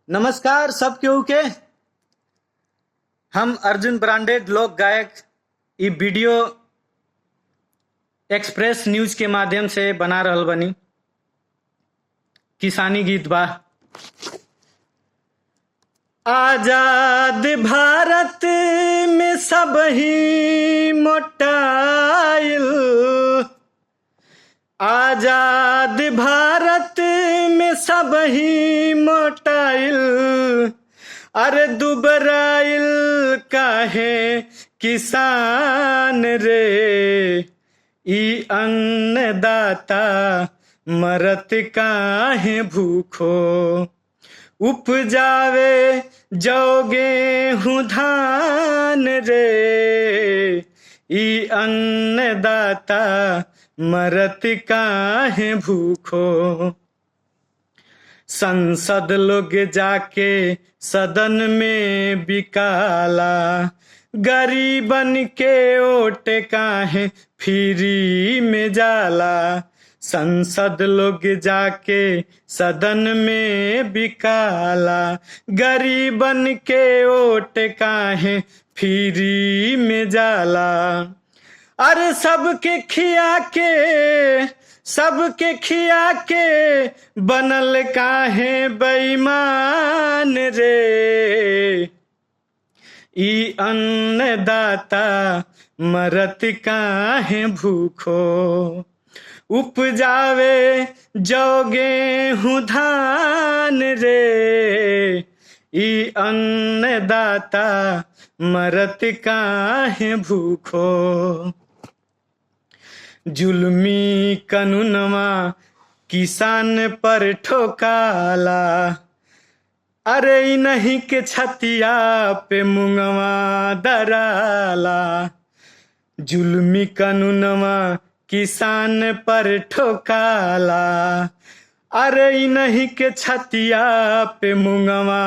नमस्कार सब केहू के। हम अर्जुन ब्रांडेड लोक गायक ई वीडियो एक्सप्रेस न्यूज के माध्यम से बना रहल बनी। किसानी गीत बा। आजाद भारत में सब ही मोटाइल, आजाद भारत में सब ही मोटाइल, अरे दुबराइल काहे किसान रे, ई अन्नदाता मरत काहे भूखो, उपजावे जौ गेहूं धान रे, ई अन्नदाता मरत काहे भूखो। संसद लोग जाके सदन में बिकाला, गरीबन के ओट काहे फ्री में जाला। संसद लोग जाके सदन में बिकाला, गरीबन के ओट काहे फ्री में जाला। अरे सबके खिया के बनल काहे बेईमान रे, ई अन्नदाता मरत काहे भूखो, उपजावे जौ गेहूं धान रे, ई अन्नदाता मरत काहे भूखो। जुल्मी कानूनवा किसान पर ठोकाला, अरे नहीं के छतिया पे मुंगवा दराला। जुल्मी कानूनवा किसान पर ठोकाला, अरे नहीं के छतिया पे मुंगवा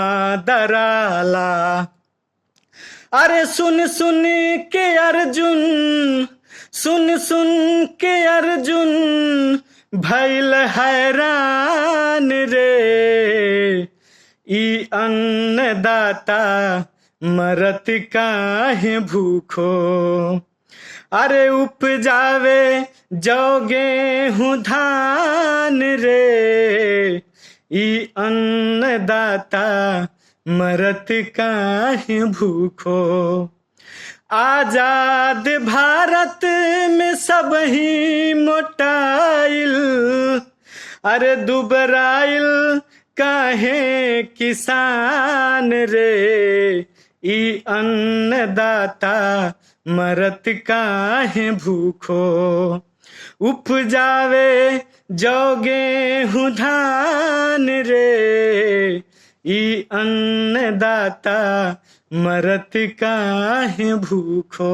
दराला। अरे सुन सुन के अर्जुन भइल हैरान रे, ई अन्नदाता मरत काहे भूखो, अरे उपजावे जौ गेहूं धान रे, ई अन्नदाता मरत काहे भूखो। आजाद भारत में सब ही मोटाइल, अरे दुबराइल काहे किसान रे, ई अन्नदाता मरत काहे भूखो, उपजावे जौ गेहूं धान रे, ई अन्नदाता मरत काहे भूखो।